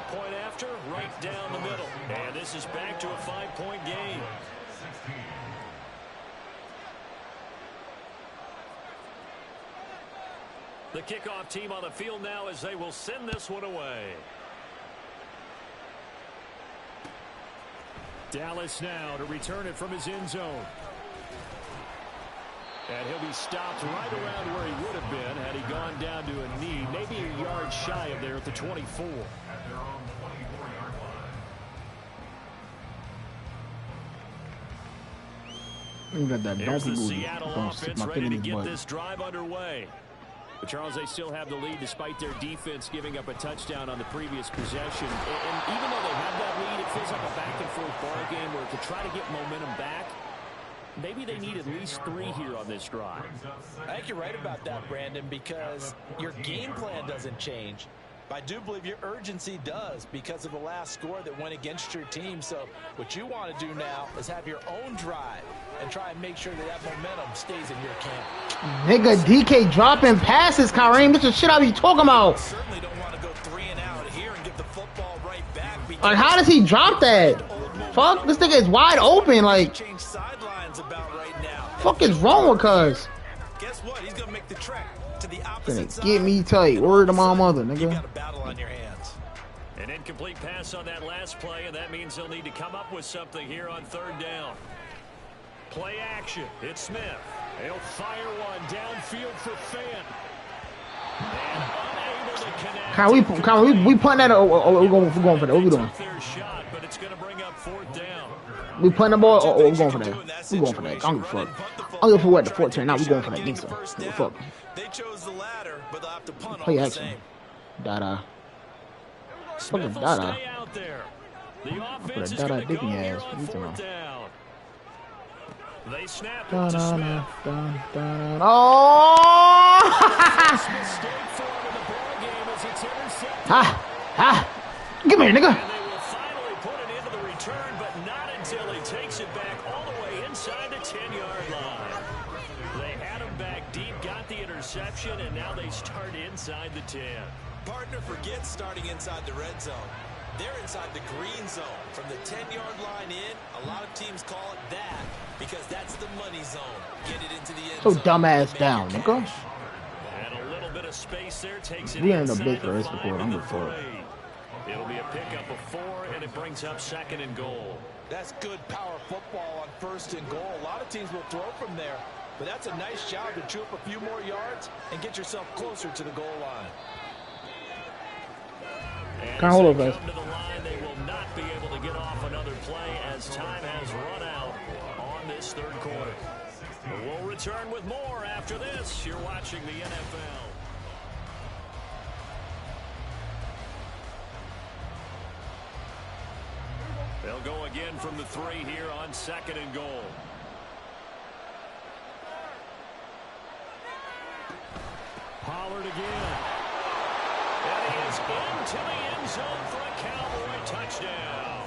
Point after, right down the middle. And this is back to a 5-point game. The kickoff team on the field now as they will send this one away. Dallas now to return it from his end zone. And he'll be stopped right around where he would have been had he gone down to a knee, maybe a yard shy of there at the 24. At their own 24-yard line. You got that Here's donkey the booty. Seattle Gonna stick offense my ready pin to in his get butt. this drive underway. But Charles, they still have the lead despite their defense giving up a touchdown on the previous possession. And even though they have that lead, it feels like a back-and-forth ball game where to try to get momentum back, maybe they need at least 3 here on this drive. I think you're right about that, Brandon, because your game plan doesn't change. But I do believe your urgency does because of the last score that went against your team. So what you want to do now is have your own drive and try and make sure that momentum stays in your camp. Nigga, DK dropping passes, Kareem. This is shit I be talking about. Certainly don't want to go 3 and out here and get the football right back. Like, how does he drop that? Fuck, this nigga is wide open. Like, Change sidelines about right now. fuck is wrong with cuz? Guess what? He's gonna make the trek to the Gonna opposite side. get me tight. Word to my mother, You nigga. got a battle on your hands. An incomplete pass on that last play, and that means they'll need to come up with something here on 3rd down. Play action. It's Smith. He'll fire one downfield for Fant. And unable to connect. We punting that or we going for that? What we doing? Took their shot, but it's going to bring up 4th down. We punting the ball or we going for that? We going for that. I don't give a fuck. I don't give a fuck what the 14. Now we going for that. Gangsta. What the fuck? They chose the latter, but they'll have to punt Play all the action. same. Dada. Smith Fucking will Dada. stay out there. The Put offense a is Dada going to dick go in your here ass. on What you talking 4th down. They snap it Da, to da, Smith. da, da, da. Oh! Mistake for him in the ball game as it's intercepted. Ha! Ha! Give me here, nigga. And they will finally put it into the return, but not until he takes it back all the way inside the 10-yard line. They had him back deep, got the interception, and now they start inside the 10. Partner forgets starting inside the red zone. They're inside the green zone. From the 10-yard line in, a lot of teams call it that because that's the money zone. Get it into the end So zone. dumbass Make down, your nigga. cash. And a little bit of space there takes it We ain't no inside bitch for the this 5 record. I'm and the good for it. 3. It'll be a pickup of 4, and it brings up 2nd and goal. That's good power football on 1st and goal. A lot of teams will throw from there, but that's a nice job to chew up a few more yards and get yourself closer to the goal line. And Can't hold as up, they guys. come to the line, they will not be able to get off another play as time has run out on this 3rd quarter. We'll return with more after this. You're watching the NFL. They'll go again from the 3 here on 2nd and goal. Pollard again. And he is into the end zone for a Cowboy touchdown.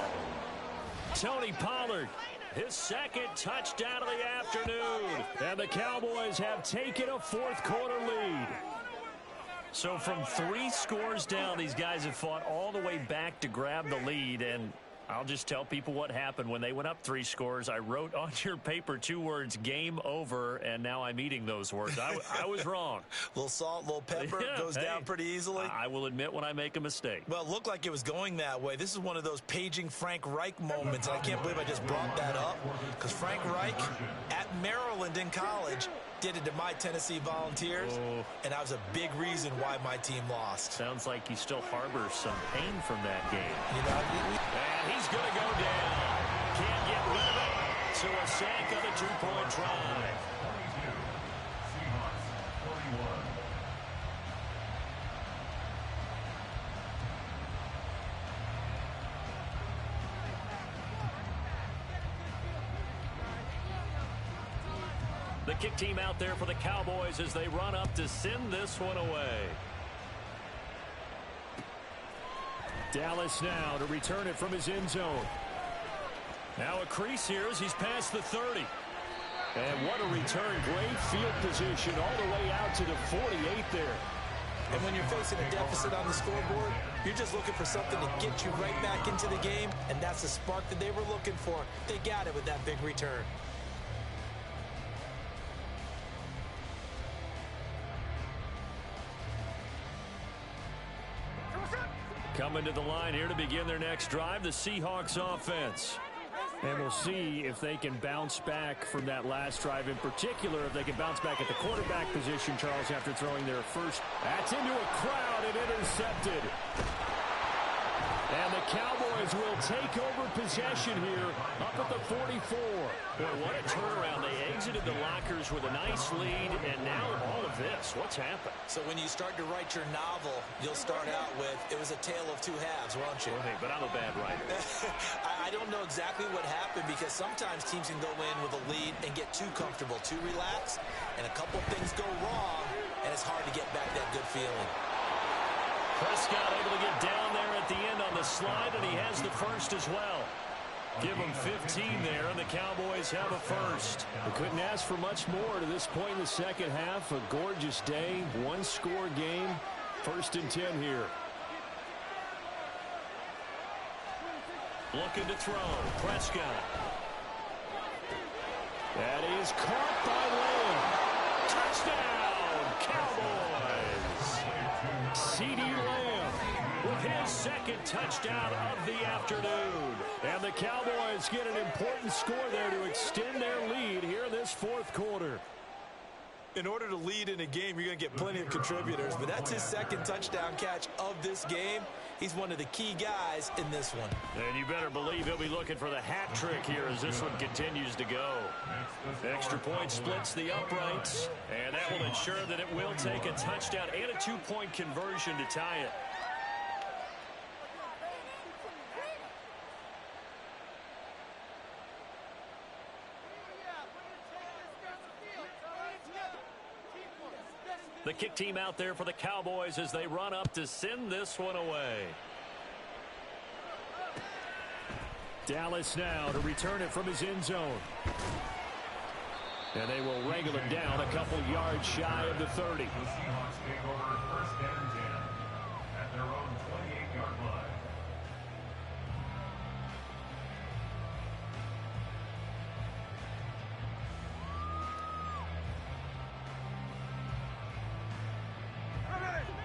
Tony Pollard, his 2nd touchdown of the afternoon. And the Cowboys have taken a 4th quarter lead. So from 3 scores down, these guys have fought all the way back to grab the lead. And I'll just tell people what happened when they went up 3 scores. I wrote on your paper 2 words, game over, and now I'm eating those words. I was wrong. Little salt, little pepper, Yeah, goes down pretty easily. I will admit when I make a mistake. Well, it looked like it was going that way. This is one of those paging Frank Reich moments, and I can't believe I just brought that up, because Frank Reich at Maryland in college did it to my Tennessee Volunteers, and that was a big reason why my team lost. Sounds like he still harbors some pain from that game. You know, And he's going to go down. Can't get rid of it. So a sack on a 2-point try. 22. Seahawks 41. The kick team out there for the Cowboys as they run up to send this one away. Dallas now to return it from his end zone. Now a crease here as he's past the 30. And what a return. Great field position all the way out to the 48 there. and when you're facing a deficit on the scoreboard, you're just looking for something to get you right back into the game, and that's the spark that they were looking for. They got it with that big return. Coming to the line here to begin their next drive, the Seahawks offense. And we'll see if they can bounce back from that last drive. In particular, if they can bounce back at the quarterback position, Charles, after throwing their first. That's into a crowd and intercepted. And the Cowboys will take over possession here up at the 44. Boy, what a turnaround. They exited the lockers with a nice lead, and now all of this. What's happened? So when you start to write your novel, you'll start out with, it was a tale of two halves, won't you? Well, hey, but I'm a bad writer. I don't know exactly what happened, because sometimes teams can go in with a lead and get too comfortable, too relaxed, and a couple things go wrong, and it's hard to get back that good feeling. Prescott able to get down there at the end on the slide, and he has the first as well. Give him 15 there, and the Cowboys have a first. We couldn't ask for much more to this point in the second half. A gorgeous day, one-score game, 1st and 10 here. Looking to throw, Prescott. That is caught by Lamb. Touchdown, Cowboys. CeeDee Lamb with his second touchdown of the afternoon. And the Cowboys get an important score there to extend their lead here in this fourth quarter. In order to lead in a game, you're going to get plenty of contributors, but that's his second touchdown catch of this game. He's one of the key guys in this one. And you better believe he'll be looking for the hat trick here as this one continues to go. Extra point splits the uprights, and that will ensure that it will take a touchdown and a 2-point conversion to tie it. The kick team out there for the Cowboys as they run up to send this one away. Dallas now to return it from his end zone. And they will wrangle it down a couple yards shy of the 30. The Seahawks take over 1st and 10 at their own 28-yard line.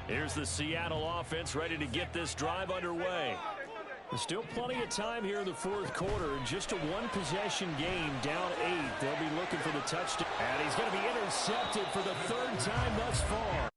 Here's the Seattle offense ready to get this drive underway. There's still plenty of time here in the fourth quarter. Just a one-possession game, down 8. They'll be looking for the touchdown. And he's going to be intercepted for the 3rd time thus far.